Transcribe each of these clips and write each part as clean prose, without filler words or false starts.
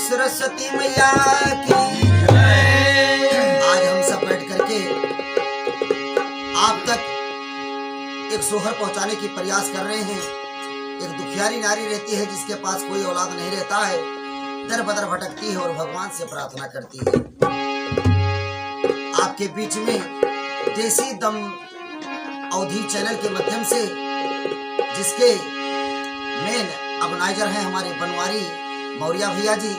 सरस्वती मैया की जय। आज हम सब बैठ करके आप तक एक सोहर पहुंचाने की प्रयास कर रहे हैं। एक दुखियारी नारी रहती है जिसके पास कोई औलाद नहीं रहता है, दर बदर भटकती है और भगवान से प्रार्थना करती है। आपके बीच में देसी दम अवधि चैनल के माध्यम से, जिसके मेन ऑर्गेनाइजर हैं हमारे बनवारी मौर्या भैया जी,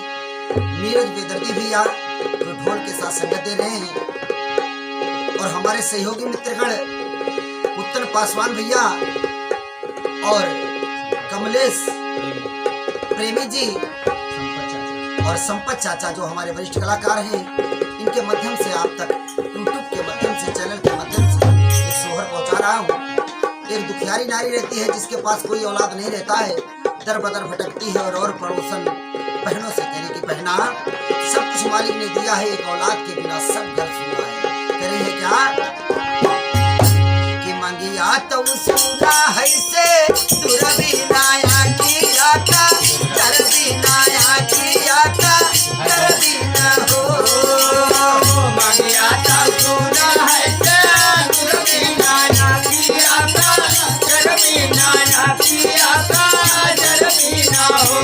नीरज बेदर्दी भैया जो ढोल के साथ संगत दे रहे हैं, और हमारे सहयोगी मित्रगण उत्तन पासवान भैया और कमलेश प्रेमी जी और संपत चाचा जो हमारे वरिष्ठ कलाकार हैं, इनके माध्यम से आप तक यूट्यूब के माध्यम से, चैनल के माध्यम से एक सोहर पहुंचा रहा हूँ। एक दुखियारी नारी रहती है जिसके पास कोई औलाद नहीं रहता है, दर बदर भटकती है और पड़ोसन बहनों से कह रही कि बहना सब कुछ मालिक ने दिया है, एक औलाद के बिना सब घर सुना है। कह रही है क्या कि मंगिया तो सुना है से दुरबी नाया की आता, दरबी नाया की आता, दरबी ना हो। मंगिया तो सुना है से दुरबी नाया की आता, दरबी नाया की आता, दरबी ना हो।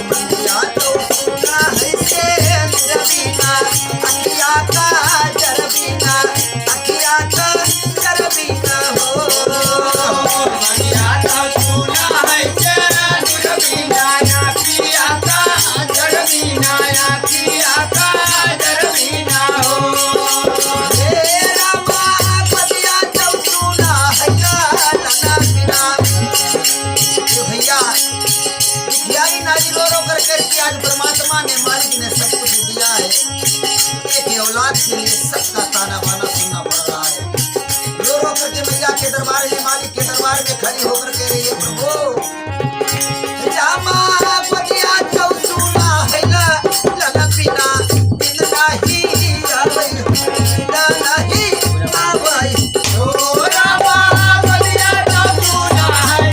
मंगिया तो सुना है से दुरबी ना अखिया का, दरबी ना अखिया का, दरबी ना हो। मंगिया तो सुना है से दुरबी नाया की आता, दरबी नाया की आता, दरबी ना हो। आज परमात्मा ने, मालिक ने सब कुछ दिया है, एक औलाद के लिए सबका ताना बाना सुनना पड़ रहा है। रो रो करके मैया के दरबार में, मालिक के दरबार में खड़ी होकर कह रही है प्रभु रामा बदिया तो सुना है लला बिना दिन नहीं आवई, नहीं आवई। ओ रामा बदिया तो सुना है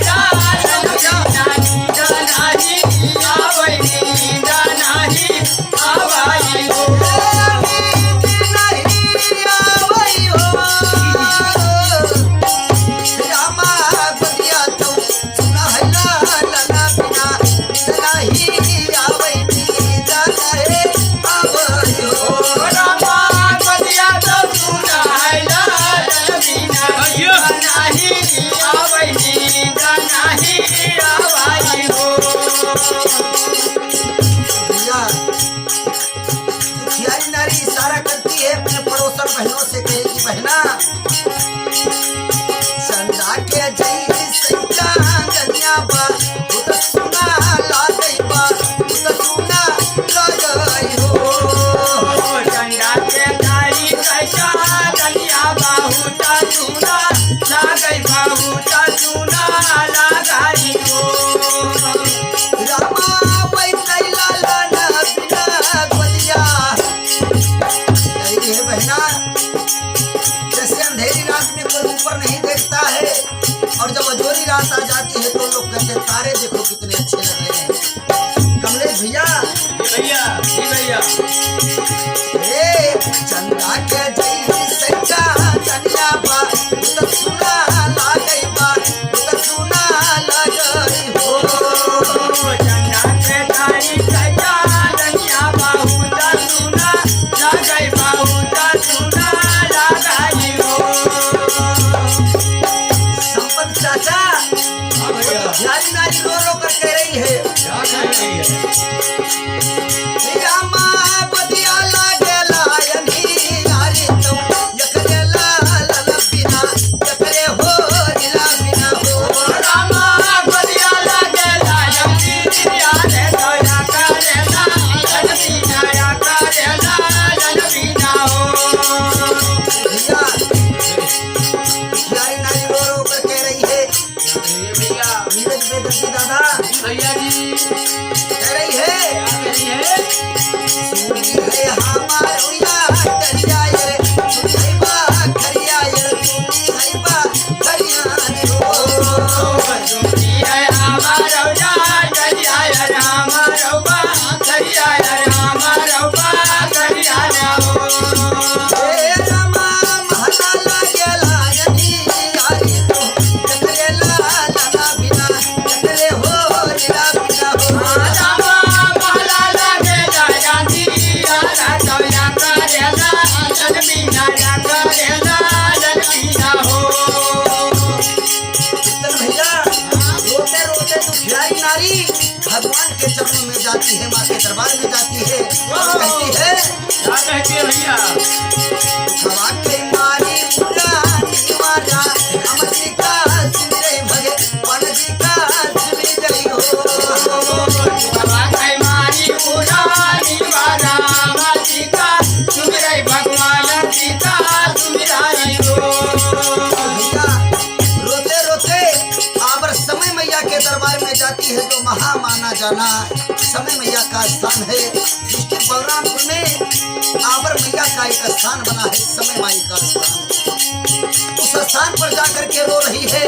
बहनों से कहे कि बहना चंदा के जई सैया गनिया बा उत सुना ला गई बा, उत सुना ला गई हो। चंदा के जई सैया गनिया बा उत सुना ला गई बा, उत सुना ला गई हो। रामा वै कैला लाना बिना गोलिया। कही है बहना जैसे अंधेरी रात में कोई ऊपर नहीं देखता है, और जब अजोरी रात आ जाती है तो लोग कहते हैं तारे देखो कितने अच्छे लग रहे हैं। कमलेश भैया भैया हे चंदा के जई सच्चा कन्या बा उत सुना ला गई बा, उत सुना ला गई हो। चंदा के जई सच्चा कन्या बा उत सुना ला गई बा, उत सुना ला गई हो। संपत चाचा यारी नारी रो रो कर कह रही है रामा बदिया लागेला चरणों में जाती है, माँ के दरबार में जाती है और कहती है क्या कहती है भैया? हवा के मारी पुरानी वाला अमर का सिमरे भगवान जी का सिमरे हो। हवा के मारी पुरानी वाला अमर जी का सिमरे भगवान जी का सिमराई हो। भैया रोते रोते आबर समय मैया के दरबार में जाती है, जो महा माना जाना समय मैया का स्थान है। डिस्ट्रिक्ट बलरामपुर में आबर मैया का एक स्थान बना है, समय माई का स्थान। उस स्थान पर जाकर के रो रही है,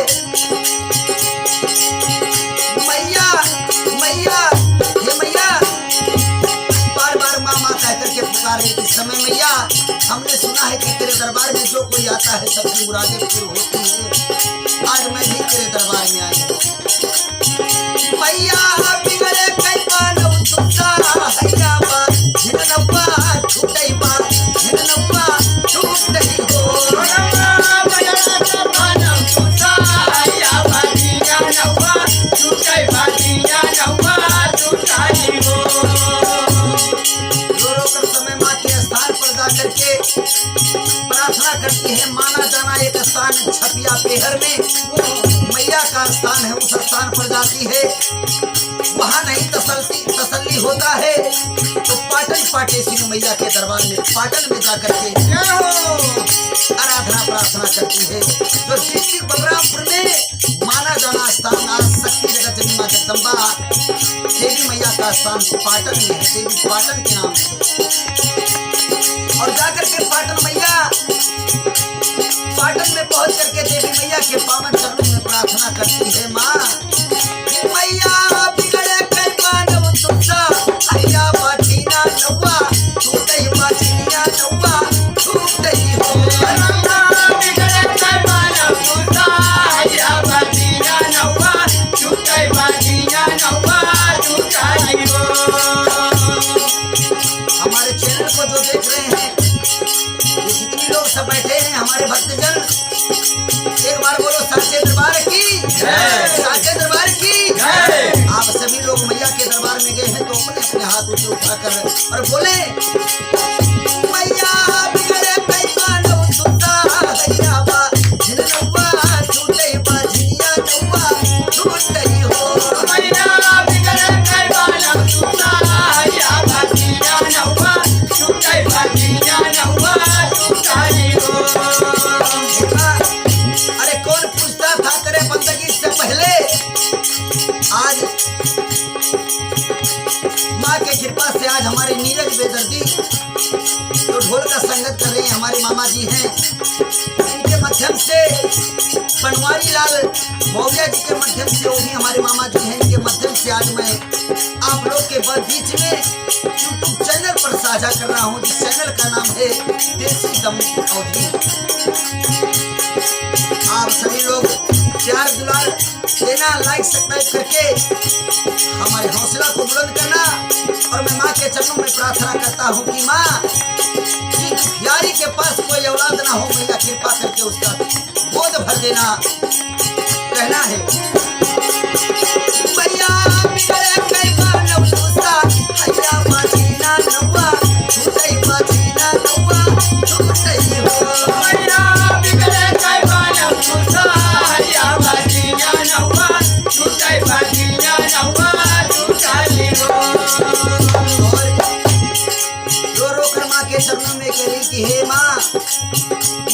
मैया मैया हे मैया, बार बार मामा कह करके पुकार रही थी। समय मैया, हमने सुना है कि तेरे दरबार में जो कोई आता है सबकी मुरादें पूरी होती है, आज मैं भी तेरे दरबार में आई हूँ। मैया बिगड़े कई मानव तुमसा हैया बा झिननप्पा छूटई बा झिननप्पा छूटई हो। रो रो कर समय माँ के स्थान पर जाकर के प्रार्थना करती है। माना जाना एक स्थान छपिया पेहर में मैया का स्थान है, उस स्थान पर जाती है। वहाँ नहीं तसल्ली होता है तो पाटन पाटेश्वरी मैया के दरबार में पाटन में जाकर के आराधना प्रार्थना करती है। जो डिस्ट्रिक्ट बलरामपुर में माना जाना स्थान आज शक्ति जगत जननी माँ जगदम्बा देवी मैया का स्थान पाटन में है, देवी पाटन के नाम है। और जाकर के पाटन में पहुंच करके देवी मैया के पावन चरणों में प्रार्थना करती है। माँ मैया बिगड़े कई मानव तुमसा हैया बाटीना नौवा छूटई बाटीनिया नौवा छूटई हो। बिगड़े कई मानव तुमसा हैया बाटीना नौवा छूटई बाटीनिया नौवा छूटई हो। हमारे चैनल को जो देख रहे हैं, ये जितने लोग सब बैठे हैं हमारे भक्तजन, एक बार बोलो साचे दरबार की जय, साचे दरबार की जय। आप सभी लोग मैया के दरबार में गए हैं तो अपने अपने हाथ ऊंचे उठाकर और बोले मैया बिगड़े कई मानव तुमसा हैया बा झिननौवा छूटई बा झिनिया नौवा छूटई हो। मैया बिगड़े कई मानव तुमसा हैया बाटीना नौवा छूटई बाटीनिया नौवा छूटई हो। अरे कौन पूछता था तेरे बंदगी से पहले? आज माँ के कृपा से आज हमारे नीरज बेदर्दी जो ढोल का संगत कर रहे हैं हमारे मामा जी हैं, इनके माध्यम से बनवारी लाल मौर्य जी के माध्यम से वो भी हमारे मामा जी हैं, इनके माध्यम से आज मैं आप लोग के बीच में यूट्यूब चैनल पर साझा कर रहा हूँ, जिस चैनल का नाम है देसी दम अवधि। आप सभी लोग प्यार दुलार देना, लाइक सब्सक्राइब करके हमारे हौसला को बुलंद करना। और मैं माँ के चरणों में प्रार्थना करता हूँ कि माँ जिस दुखियारी के पास कोई औलाद ना हो, मैया कृपा करके उसका गोद भर देना। कहना है मैया बिगड़े कई मानव तुमसा हैया बाटीना नौवा छूटई बाटीना नौवा छूटई हो। मैया बिगड़े कई मानव तुमसा हैया बाटीना नौवा छूटई बाटीना नौवा छूटई हो। और रो रो कर माँ के चरणों में कह रही कि हे माँ,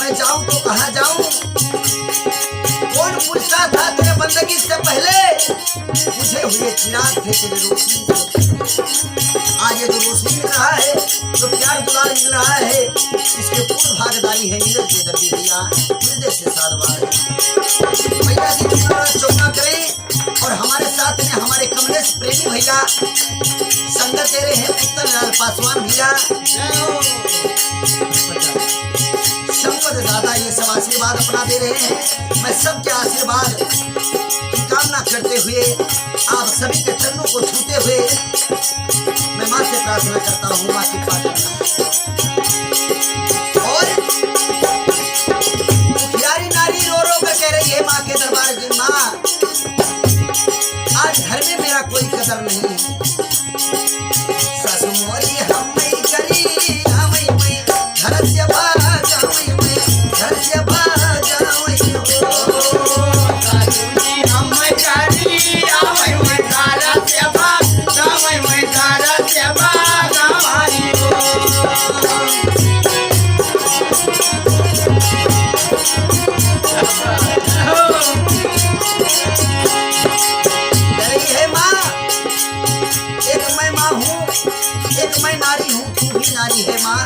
मैं जाऊं तो कहाँ जाऊं? कौन पूछता था तेरे बंदगी से पहले? मुझे हुए चिराग थे तेरे रोशनी से। आज ये जो रोशनी मिल रहा है, जो प्यार दुलार मिल रहा है, इसके पूर्ण भागीदारी है नीरज बेदर्दी भैया, हृदय से साधुवाद। भैया जी तुम्हारा चौका करें और हमारे साथ में हमारे कमलेश प्रेमी भैया संगत दे रहे हैं, उत्तर लाल पासवान भैया, संपद दादा, ये सब आशीर्वाद अपना दे रहे हैं। मैं सबके आशीर्वाद की कामना करते हुए, आप सभी के चरणों को छूते हुए मैं माँ से प्रार्थना करता हूँ, माँ की कृपा करना। और दुखियारी नारी रो रो कर कह रही है माँ के दरबार की, माँ आज घर में मेरा कोई कदर नहीं है, रही है माँ, एक मैं माँ हूँ, एक मैं नारी हूँ, तू भी नारी है माँ।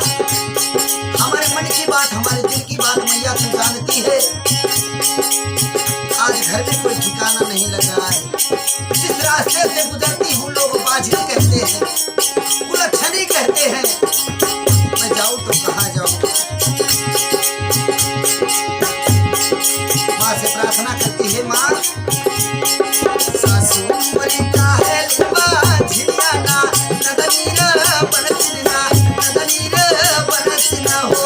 हमारे मन की बात, हमारे दिल की बात मैया तू जानती है। आज घर में कोई ठिकाना नहीं लग रहा है। जिस रास्ते से गुजरती हूँ लोग बाझी कहते हैं, कुलच्छनी कहते हैं। मैं जाऊँ तो कहाँ जाऊँ? माँ से प्रार्थना करती है माँ, सासू मरी का है बाझिया ना, नदनीर बनसिना, नदनीर बनसिना हो।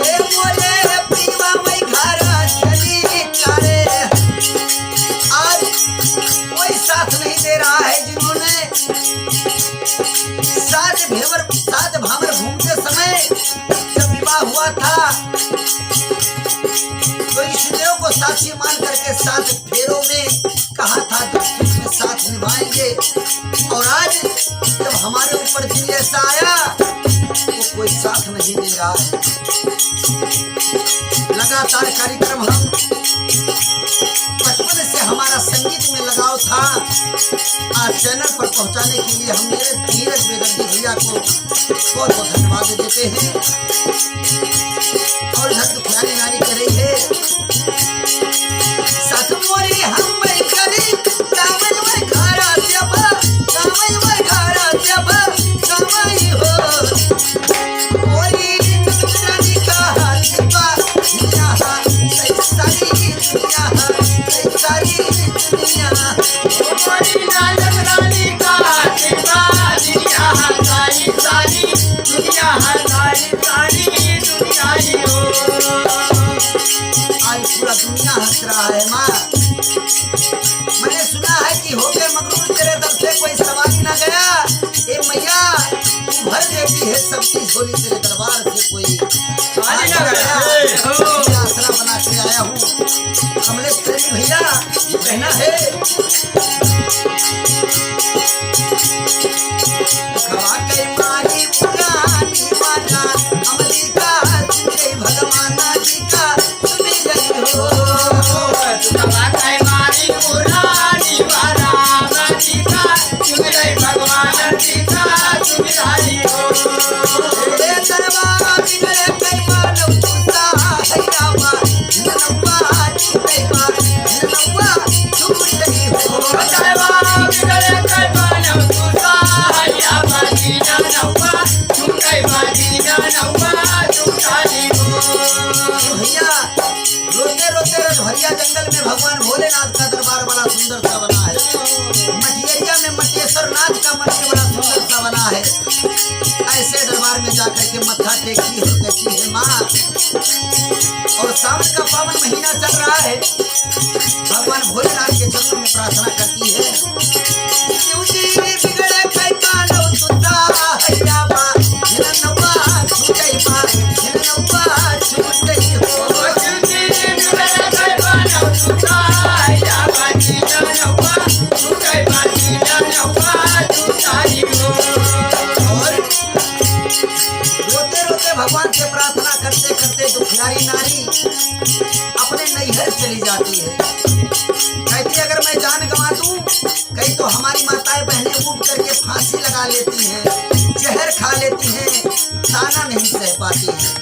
हे मोरे पीवा मैं घर चली चारे, आज कोई साथ नहीं दे रहा है। जिन्होंने सात भावर घूमते समय जब विवाह हुआ था तो इष्टदेव को साक्षी मान करके 7 फेरों में कहा था दुख में साथ निभाएंगे। और आज जब हमारे ऊपर दिन ऐसा आया तो कोई साथ नहीं दे रहा है। लगातार कार्यक्रम हम बचपन से हमारा संगीत में लगाव था, आज चैनल पर पहुंचाने के लिए हम मेरे धीरज बेदर्दी भैया को बहुत बहुत धन्यवाद देते हैं। और इधर दुखियारी नारी कह रही है, सासु मोरी हम मैं करी कामन में घरा जबा, कामन में घरा जबा, कामई हो मोरी रानी का हाथवा यहाँ सही सारी दुनिया, सही सारी दुनिया। मोरी रानी का हाथवा यहाँ सारी सारी दुनिया, सारी सारी दुनिया ही हो। आज पूरा दुनिया हंस रहा है माँ। मैंने सुना है कि हो गए मगरूर तेरे दर से कोई सवारी ना गया। ए मैया तू भर देती है सबकी झोली, तेरे दरबार से कोई खाली ना गया। मैं आसरा बना के आया हूँ। कमलेश प्रेमी भैया कहना है, खवा के मारी पुरानी माना अमरीका सुने भगवान जी का सुने गई हो। भगवान सीता सुमिराई हो। दरबार बिगड़े कई मानव तुसा हैरावा, ननवा छूटे मार, ननवा छूटे हो। दरबार बिगड़े कई मानव तुसा हैरावा, ननवा छूटे बाजी, ननवा छूटाई हो। भैया रोते रोते रजभरिया जंगल में भगवान भोलेनाथ का दरबार बड़ा सुंदर सा बना है। मटियरिया में मटेश्वर नाथ का मंदिर बड़ा सुंदर सा बना है। ऐसे दरबार में जाकर के मत्था टेकती है, कहती है माँ। और सावन का पावन महीना चल रहा है, भगवान भोलेनाथ के चरणों में प्रार्थना करती है, शिव जी बिगड़े कई कानव तुसा हैरावा, ननवा छूटे मार, ननवा छूटे हो। भगवान से प्रार्थना करते करते दुखियारी नारी अपने नैहर चली जाती है। कहती अगर मैं जान गंवा दूं, कहीं तो हमारी माताएं बहनें उठ करके फांसी लगा लेती हैं, जहर खा लेती हैं, ताना नहीं सह पाती हैं।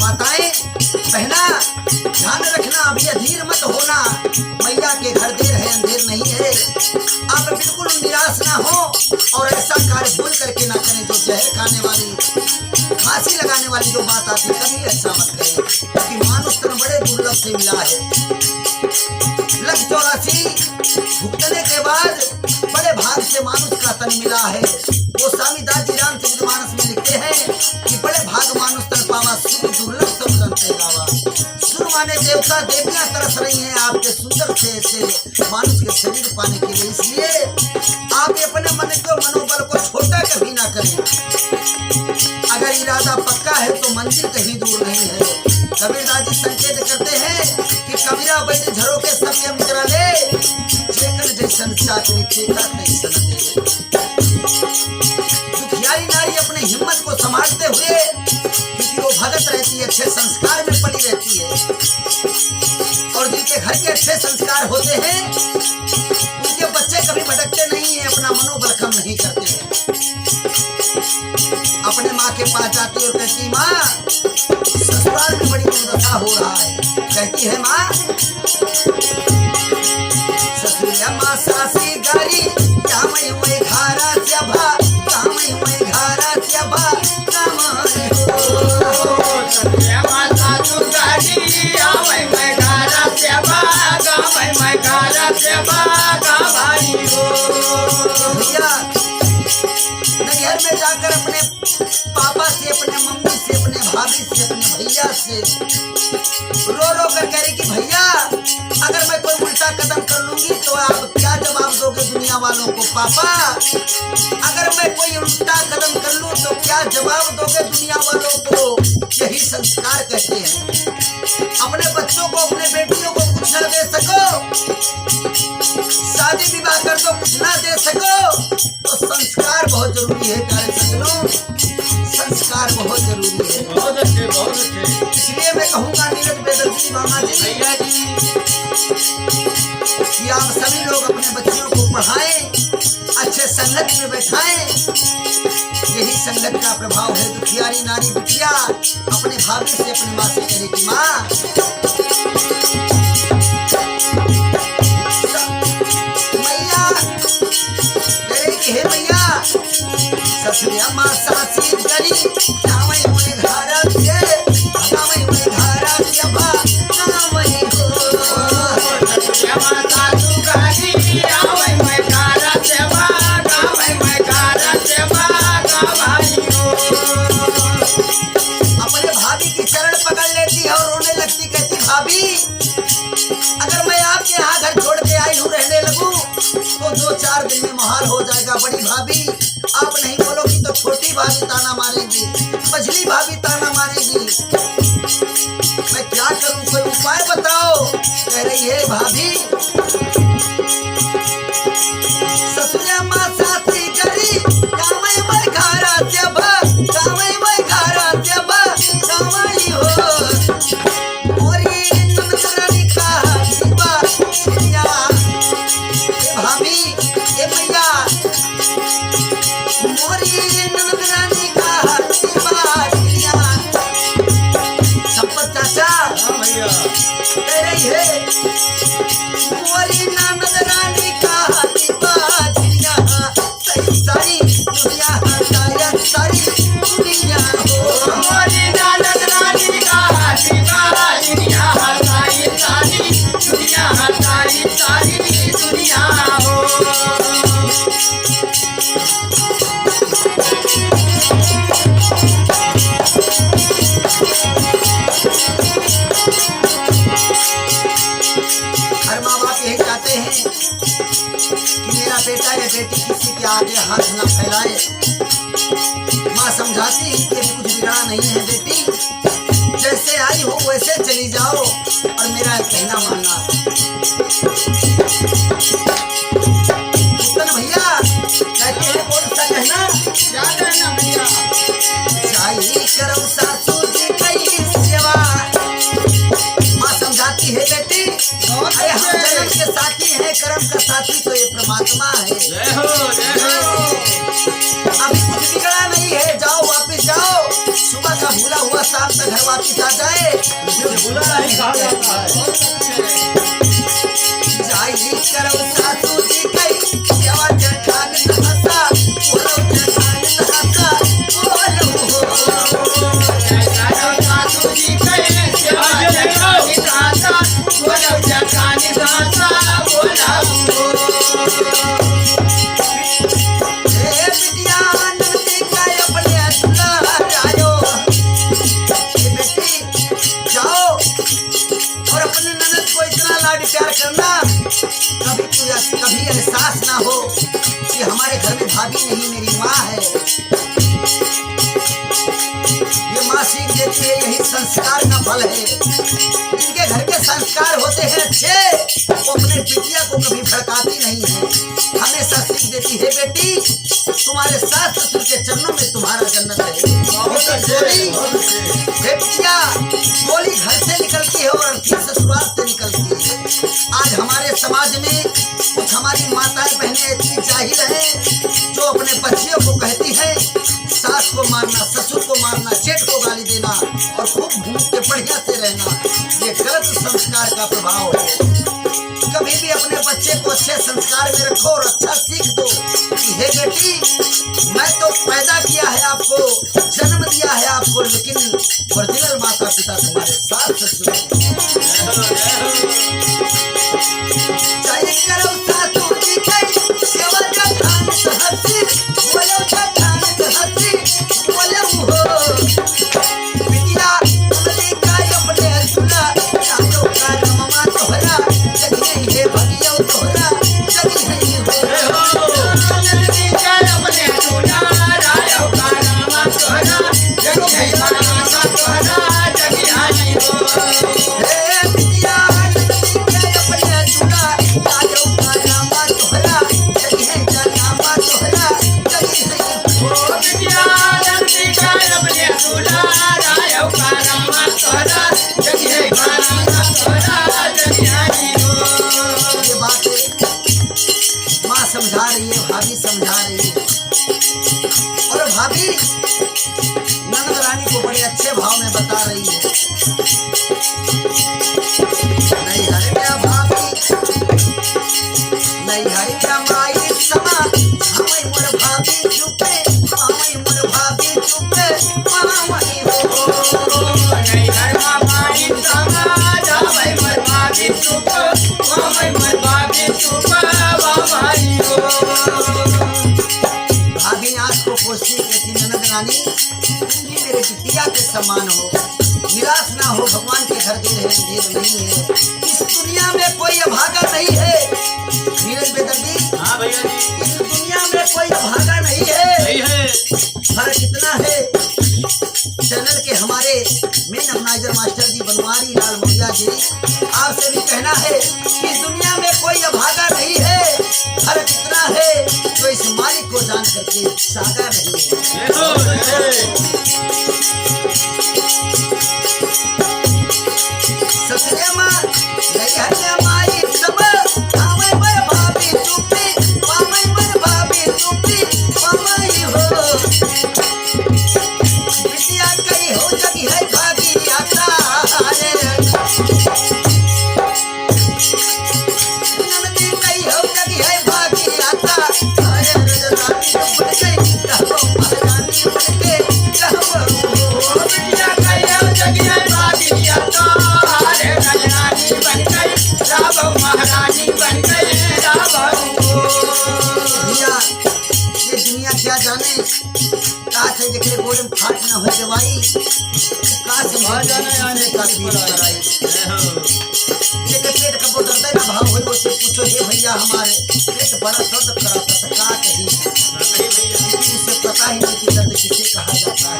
माताएं बहना ध्यान रखना, अभी अधीर मत होना। मैया के घर देर है अंधेर नहीं है। आप बिल्कुल निराश ना हो और ऐसा कार्य भूल करके ना करें जो जहर खाने वाली, फांसी लगाने वाली जो बात आती, कभी ऐसा मत करें, क्योंकि मानुष तन बड़े दुर्लभ से मिला है। 184 भुगतने के बाद बड़े भाग से मानुष का तन मिला है। वो स्वामी दास जी रामचरितमानस में लिखते हैं कि बड़े भाग मानुष तन पावा, सुर दुर्लभ सब जनते गावा। सुर माने देवता देवियां तरस रही हैं आपके सुंदर से ऐसे मानुष के शरीर पाने के लिए। इसलिए आप अपने मन को मनोबल को छोटा कभी ना करें। अगर इरादा पक्का है तो मंजिल कहीं दूर नहीं है। कबीरदास जी संकेत करते हैं चाकरी ठेका कैसन दे। दुखियारी नारी अपने हिम्मत को संभालते हुए, क्योंकि वो भगत रहती है, अच्छे संस्कार में पली रहती है, और जिनके घर के अच्छे संस्कार होते हैं उनके बच्चे कभी भटकते नहीं है, अपना मनोबल कम नहीं करते हैं। अपने माँ के पास जाती और कहती, माँ ससुराल में बड़ी दुर्दशा हो रहा है। कहती है माँ, ससुरिया माँ सासी गारी कामई हुए घारा चबा, कामई हुए घारा चबा, कामई हो। ससुरिया माँ सासू गारी कामई हुए घारा चबा, कामई हुए घारा चबा, कामई हो। भैया नैहर में जाकर अपने पापा से, अपने मम्मी से, अपने भाभी से, अपने भैया से रो रो कर कह रही कि भैया अगर मैं कोई उल्टा कदम कर लूंगी तो आप क्या जवाब दोगे दुनिया वालों को। पापा अगर मैं कोई उल्टा कदम कर लूं तो क्या जवाब दोगे दुनिया वालों को। यही संस्कार कहते हैं। अपने बच्चों को, अपने बेटियों को कुछ न दे सको, शादी विवाह कर दो कुछ ना दे सको, तो संस्कार बहुत जरूरी है। प्यारे सज्जनों, संस्कार बहुत जरूरी है। बहुत अच्छे, बहुत अच्छे। इसलिए मैं कहूँगा नीरज बेदर्जी मामा जी, भैया जी कि आप सभी लोग अपने बच्चियों को पढ़ाएं, अच्छे संगत में बैठाएं। यही संगत का प्रभाव है। दुखियारी नारी बिटिया अपने भाभी से, अपनी माँ से कहे कि माँ मैया, कहे कि हे मैया, ससुरिया माँ सासी गरी कामई हुए घारा से, कामई हुए घारा से बा, कामई हो। ससुरिया माँ सासू गारी कामई हुए घारा चबा, कामई हुए घारा चबा, कामई हो। अपने भाभी की चरण पकड़ लेती है और रोने लगती, कहती भाभी अगर मैं आपके यहाँ घर छोड़ के आई हूँ रहने लगूं तो 2-4 दिन में मुहाल हो जाएगा। बड़ी भाभी आप नहीं बोलोगी तो छोटी भाभी ताना मारेगी, मझली भाभी ताना मारेगी, मैं क्या करूं, कोई उपाय बताओ। कह रही है भाभी ससुरिया माँ सासी गरी कामई हुए घारा चबा, कामई हुए घारा चबा, कामई हो। मोरी नंदरानी का दीवा दुनिया, ए भाभी ए मैया, मोरी नंदरानी का दीवा दुनिया। संपत चाचा हाँ भैया कह रही है, मोरी नंदरानी का दीवा दुनिया, सही सारी दुनिया, शायद सारी दुनिया हो। मोरी नानक रानी का दीवा दुनिया, सारी सारी दुनिया, सारी सारी दुनिया हो। हर माँ बाप यही चाहते हैं कि मेरा बेटा या बेटी किसी के आगे हाथ न फैलाए। माँ समझाती है कि अभी कुछ बिगड़ा नहीं है बेटी, जैसे आई हो वैसे चली जाओ और मेरा कहना मानना। उत्तम भैया कहते हैं कौन सा कहना, क्या कहना भैया? चाहिए करम सासू जी कई सेवा। माँ समझाती है बेटी अरे हम जन्म के साथी हैं, कर्म का साथी तो ये परमात्मा है। जय हो, जय हो। अभी कुछ बिगड़ा नहीं है, जाओ वापिस जाओ, सुबह का भूला हुआ शाम तक घर वापिस आ जाए। भूला नहीं कहा जाता है। चाहिए करम सासू जी कई सेवा, जठान नहसा बोलो, जठान नहसा बोलो। जय करम सासू जी कहे सेवा जठानी दासा, बोलो जठानी दासा बोला हो। हे बिटिया नंदी का अपने दुल्हा जायो। ये बेटी जाओ और अपने ननद को इतना लाड प्यार करना, कभी एहसास ना हो कि हमारे घर में भाभी नहीं मेरी माँ है। ये माँ सीख देती है, यही संस्कार का फल है। जिनके घर के संस्कार होते हैं अच्छे, वो अपने बिटिया को कभी भड़काती नहीं है। गोली घर से निकलती है और अर्थी ससुराल से निकलती है। आज हमारे समाज में कुछ हमारी माताएं बहनें इतनी जाहिल हैं जो अपने बच्चियों को कहती है सास को मारना, ससुर को मारना, जेठ को गाली देना और खूब भूख के बढ़िया से रहना। ये गलत संस्कार का प्रभाव है। कभी भी अपने बच्चे को अच्छे संस्कार में रखो और अच्छा सीख दो कि हे बेटी, मैं तो पैदा किया है आपको, जन्म दिया है आपको, लेकिन ओरिजिनल माता पिता तुम्हारे सास ससुर चाहे करो सासू जी कई सेवा जठान हंसी बोलो जठान हंसी बोलो हो बिटिया तुमने काय अपने सुना चाहो का ममा तोहरा जगी है भगियो तोहरा जगी है हो नंदी काय अपने सुना रायो का नाम तोहरा जगी है माता तोहरा जगी आई हो हे बिटिया नंदी काय अपने सुना रायो का नाम तोहरा जगी है नाम तोहरा जगी है ओ बिटिया नंदी काय अपने सुना रायो का नाम तोहरा जगी है माता तोहरा जगी आई हो। ये बातें माँ समझा रही है, भाभी समझा रही है। और भाभी ननद रानी को बड़े अच्छे भाव में बता रही है। नहीं हरे क्या भाभी, नहीं हरे क्या माई समा, हमें मोर भाभी चुपे, हमें मोर भाभी चुपे, हमें हो। नहीं हर माई समा जावे मर बागी चुप माई मर बागी चुप बाबाई हो। भाभी आँख को पोछती कहती ननद रानी तुम भी मेरे बिटिया के समान हो, निराश ना हो, भगवान के घर देर है अंधेर नहीं है। इस दुनिया में कोई अभागा नहीं है। नीरज बेदर्दी, हाँ भैया जी, इस दुनिया में कोई अभागा नहीं है। सही है। फर्क इतना है, चैनल के हमारे मेन ऑर्गेनाइजर मास्टर जी बनवारी लाल मुखिया जी, आपसे भी कहना है कि इस दुनिया में कोई अभागा नहीं है। फर्क इतना है तो इस मालिक को जान करके सागा नहीं है। ये तो ससुरे माँ गई हटे माई सब, पावई मर भाभी चुपी, पावई मर भाभी चुपी, पावई हो। बिटिया कई हो जगी है भागी आता रे, ननदी कई हो जगी है भागी आता अरे रानी बन गई कहबो महारानी बन के कहबो बिटिया कहियो जगिया बागी आता हरे रानी बन गई राबो महारानी बन गई राबो। भैया ये दुनिया क्या जाने, काश है देखे गोड़ में फाट न हो जवाई, काश है जाने आने का तीर कराई। ये के पेट का बहुत दर्द ना भाव होई, उससे पूछो हे भैया हमारे पेट बड़ा दर्द कराता था का कही, लेकिन उसे पता ही नहीं कि दर्द किसे कहा जाता है।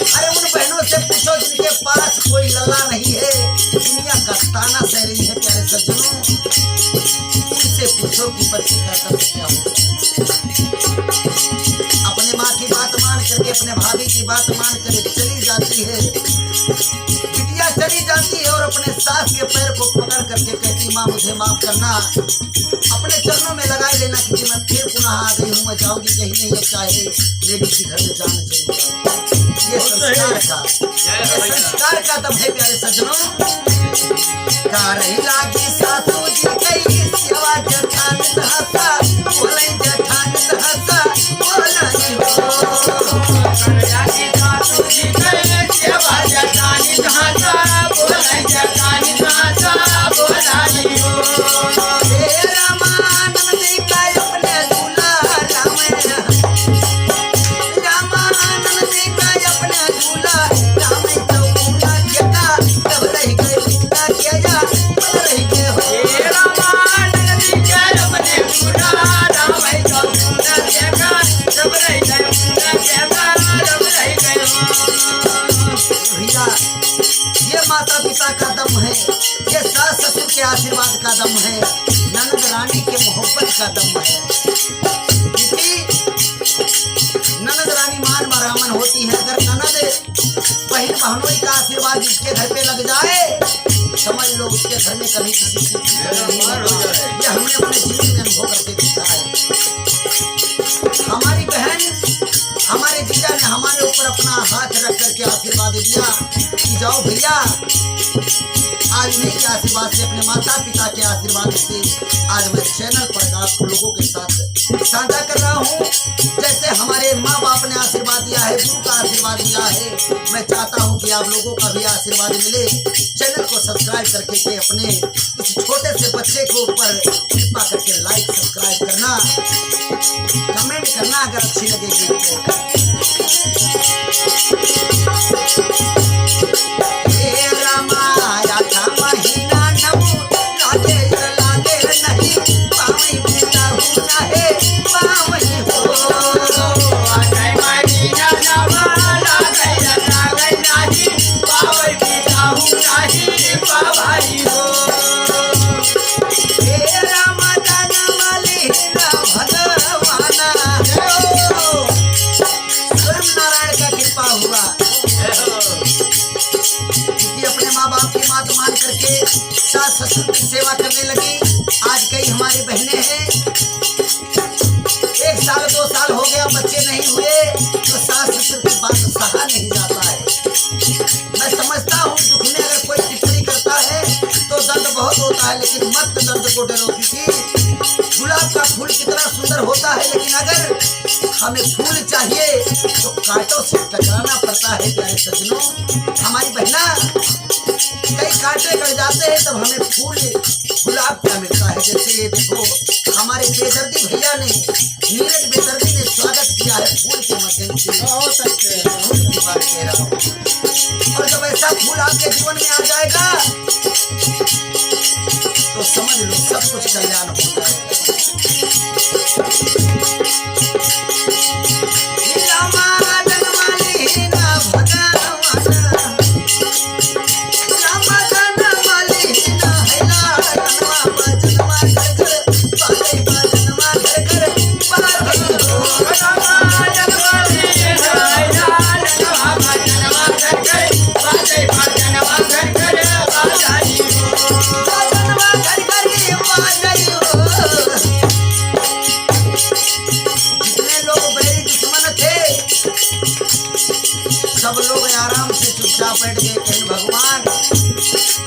अरे उन बहनों से पूछो जिनके पास कोई लल्ला नहीं है, दुनिया का ताना सह रही है प्यारे सज्जनों, उनसे पूछो कि बच्चे का दर्द क्या होता। अपने माँ की बात मान करके, अपने भाभी की बात मान कर चली जाती है, बिटिया चली जाती है और अपने सास के पैर को पकड़ करके कहती माँ मुझे माफ करना, अपने चरणों में लगाए लेना कि मैं फिर पुनः आ गई हूँ, मैं जाऊंगी कहीं नहीं, अब चाहे लेडी की घर में जान चली जाऊँ। ये संस्कार का दम है प्यारे सज्जनों। कारही लागी सासू जी कई सेवा जठान हंसा, बोले जठान हंसा बोलाई हो। जागी सासू जी करे सेवा जटानी धासा बोलाई जटानी धासा बोलाई हो। हे रामानंद का अपने दूल्हा रामानंद का अपने दूल्हा राम चौका केता तब रह गए उनका किया जा तब रह गए हो। हे रामानंद के अपने पूरा राम चौका देखा जब रह गए उनका देखा जब रह गए हो। भैया ये माता पिता का दम है, ये सास ससुर के आशीर्वाद का दम है, ननद रानी के मोहब्बत का दम है। क्योंकि ननद रानी मान बरामन होती है, अगर ननद बहन बहनोई का आशीर्वाद जिसके घर पे लग जाए, समझ लो उसके घर में कभी किसी चीज की कमी नहीं होगा। ये हमने अपने जीवन में अनुभव करके देखा है। हमारी बहन, हमारे जीजा ने हमारे ऊपर अपना हाथ रख करके आशीर्वाद दिया कि जाओ भैया, आज उन्हीं के आशीर्वाद से, अपने माता पिता के आशीर्वाद से आज मैं चैनल पर आप लोगों के साथ साझा कर रहा हूँ। जैसे हमारे माँ बाप ने आशीर्वाद दिया है, गुरु का आशीर्वाद दिया है, मैं चाहता हूँ कि आप लोगों का भी आशीर्वाद मिले। चैनल को सब्सक्राइब करके के अपने इस छोटे से बच्चे को ऊपर कृपा करके लाइक सब्सक्राइब करना, कमेंट करना अगर अच्छी लगेगी तो। सास ससुर की सेवा करने लगी। आज कई हमारी बहनें हैं, 1 साल 2 साल हो गया बच्चे नहीं हुए तो सास ससुर की बात सहा नहीं जाता है। मैं समझता हूँ दुख में अगर कोई टिप्पणी करता है तो दर्द बहुत होता है, लेकिन मत दर्द को डरो, क्योंकि गुलाब का फूल कितना सुंदर होता है, लेकिन अगर हमें फूल चाहिए तो कांटों से टकराना पड़ता है। प्यारे सज्जनों, हमारी बहना कई कांटे कट जाते हैं तब हमें फूल गुलाब क्या मिलता है। जैसे ये देखो हमारे बेदर्दी भैया ने, नीरज बेदर्दी ने स्वागत किया है फूल के माध्यम से। फूल की बात कह रहा हूँ, और जब ऐसा फूल आपके जीवन में आ जाएगा तो समझ लो सब कुछ कल्याण हो जाएगा। सब लोग आराम से चुपचाप बैठ गए, कहें भगवान,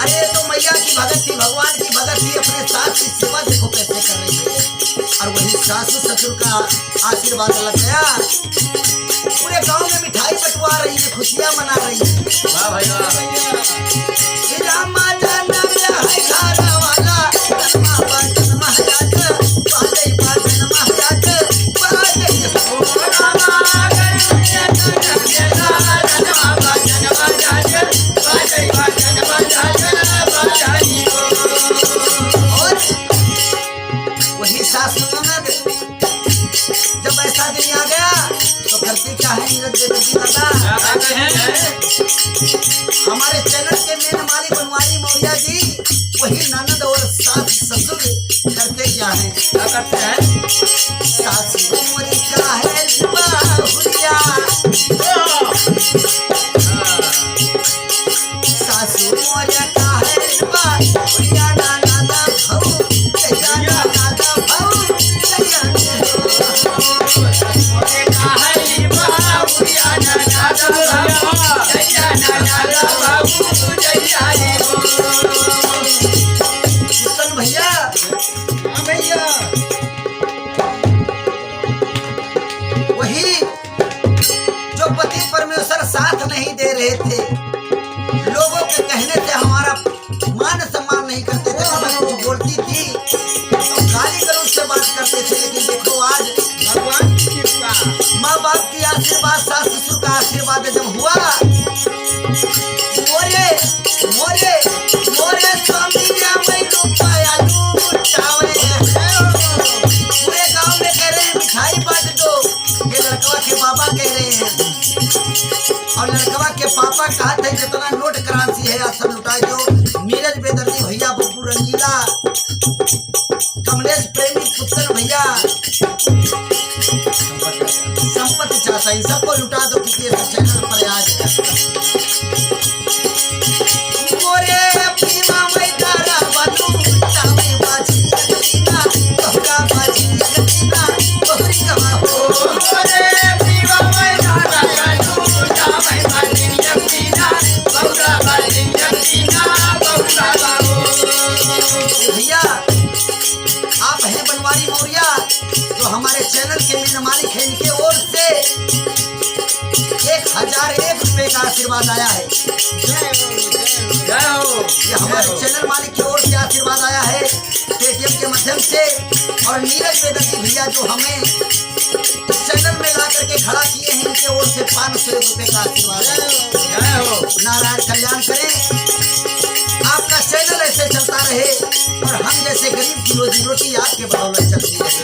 अरे तो मैया की भगत थी, भगवान की भगत थी, अपने सास की सेवा देखो कैसे कर रही है। और वही सासू ससुर का आशीर्वाद लग गया, पूरे गांव में मिठाई बंटवा रही है, खुशियां मना रही है। वाह भाई वाह। जब ऐसा दिन आ गया तो करते क्या है नीरज बेदर्दी दादा, हमारे चैनल के मेन मालिक बनवारी मौर्या जी, वही ननद और सास ससुर करते क्या है, क्या करते हैं, सासू मोरी का है बाहुरिया, सासू मोरिया का है बाहुरिया, नाना दा भाऊ जया नाना दा भाऊ जया भैया, वही जो पति परमेश्वर साथ नहीं दे रहे थे, लोगों के कहने से हमारा मान सम्मान नहीं करते थे, मैं कुछ बोलती थी तो गाली गलौज से बात करते थे, लेकिन देखो आज भगवान की कृपा, माँ बाप की आशीर्वाद, सास ससुर का आशीर्वाद जब हुआ, मोरे मोरे मोरे स्वामी पूरे गांव में कह रहे हैं मिठाई बांट दो, ये लड़कवा के बाबा कह रहे हैं, और लड़कवा के पापा कहा थे जितना नोट करांसी है आप सब लुटाई दो। नीरज बेदर्दी भैया, बब्बू रंगीला, कमलेश प्रेमी, पुत्र भैया, संपत्ति चाहता, इन सबको लुटा दो, क्योंकि ये सब चैनल पर आज 1001 रुपए का आशीर्वाद आया है। जय हो। ये हमारे चैनल मालिक की ओर से आशीर्वाद आया है पेटीएम के माध्यम से। और नीरज वेदती भैया जो हमें इस चैनल में ला करके खड़ा किए हैं, इनके ओर से 500 रुपए का आशीर्वाद है। जय हो। नारायण कल्याण करें, आपका चैनल ऐसे चलता रहे और हम जैसे गरीब की रोजी रोटी आपके बदौलत चलती रहे।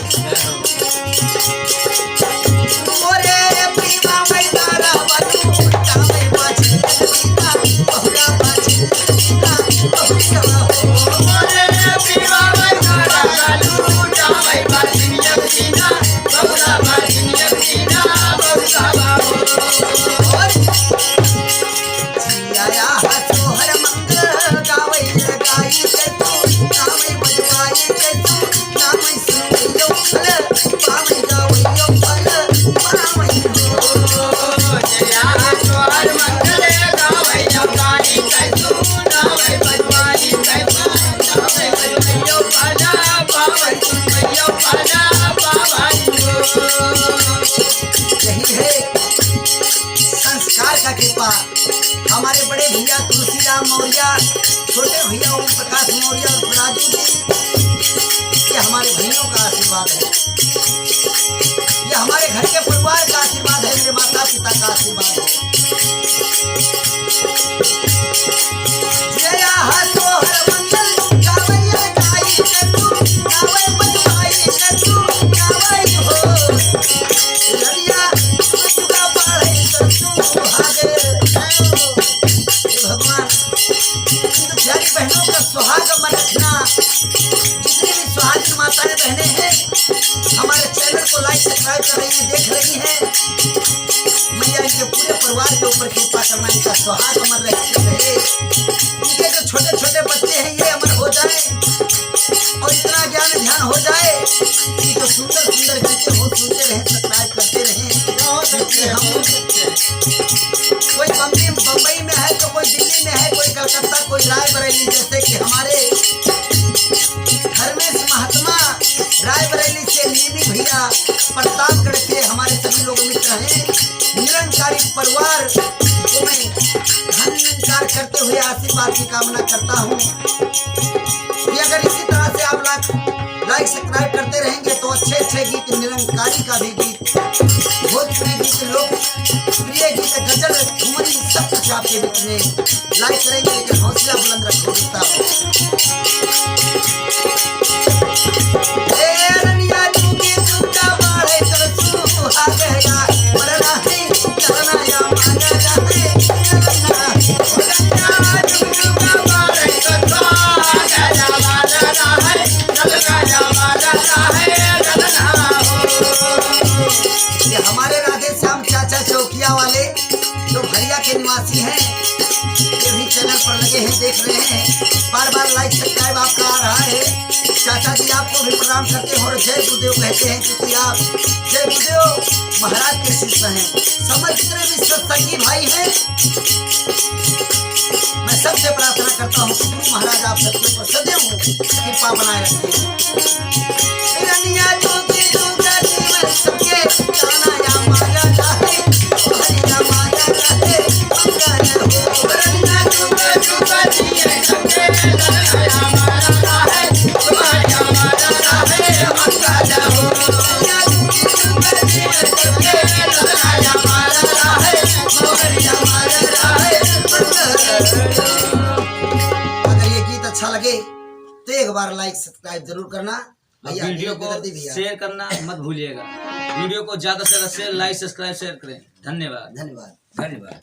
मोरे प्रीमा मैदारा बनू जावे बाजी सीता बहुरा बाजी सीता बहुरा हो। मोरे पीवा मैदारा बनू जावे बाजी सीता बहुरा बाजी सीता बहुरा हो। और जिया सोहर मंगल गावे लगाई के तू नामे बजवाई के तू नामे सुनियो फल पावे गावैयो फल पावे हो। जया सोहर मंगले गावे गाई कैसू नावे बजवाई कैसू नावे बजवाई पादा बाबा सुनैयो पादा बाबा यही है संस्कार का कृपा। हमारे बड़े भैया तुलसीराम मौर्य, छोटे भैया ओम प्रकाश मौर्य और राजू जी, ये हमारे भाइयों का आशीर्वाद है। ये हमारे घर के परिवार का आशीर्वाद है, मेरे माता पिता का आशीर्वाद है। जया सोहर मंगल गावैया गाई के तू गावै बजवाई के तू गावै हो। लड़िया चुका पाड़े तो तू भागे। भगवान इन प्यारी बहनों का सुहाग मन रखना। जितनी भी सुहागिन माताएं बहनें हैं हमारे चैनल को लाइक सब्सक्राइब कर रही हैं, देख रही हैं, मैया इनके पूरे परिवार के ऊपर कृपा करना, इनका सुहाग अमर रहे। इनके जो छोटे छोटे बच्चे हैं ये अमर हो जाए और इतना ज्ञान ध्यान हो जाए कि जो सुंदर सुंदर गीतें हो सुनते रहें, सब्सक्राइब करते रहें। कोई बम्बई में है तो कोई दिल्ली में है, कोई कलकत्ता, कोई रायबरेली, जैसे कि हमारे धर्मेश महात्मा रायबरेली से नीमी भैया, प्रतापगढ़ से हमारे सभी लोग मित्र हैं। निरंकारी परिवार को मैं धन निरंकार करते हुए आशीर्वाद की कामना करता हूँ कि अगर इसी तरह से आप लाइक सब्सक्राइब करते रहेंगे तो अच्छे अच्छे गीत, निरंकारी का भी गीत, भोजपुरी गीत, लोक प्रिय गीत, गजल, ठुमरी, सब कुछ आपके बीच में लाइक करेंगे। लेकिन हौसला बुलंद रखो बेटा। हमारे राधे श्याम चाचा चौकिया वाले जो भरिया के निवासी हैं, ये भी चैनल पर लगे हैं, देख रहे हैं। बार बार लाइक सब्सक्राइब आपका आ रहा है। चाचा जी आपको भी प्रणाम करते हैं और जय गुरुदेव कहते हैं, क्योंकि आप जय गुरुदेव महाराज के शिष्य हैं। समझ जितने भी सत्संगी भाई हैं, मैं सबसे प्रार्थना करता हूँ कि गुरु महाराज आप सबके ऊपर सदैव कृपा बनाए रखें। अगर ये गीत अच्छा लगे तो एक बार लाइक सब्सक्राइब जरूर करना। वीडियो को शेयर करना मत भूलिएगा। वीडियो को ज्यादा से ज्यादा शेयर, लाइक, सब्सक्राइब शेयर करें। धन्यवाद। धन्यवाद। धन्यवाद।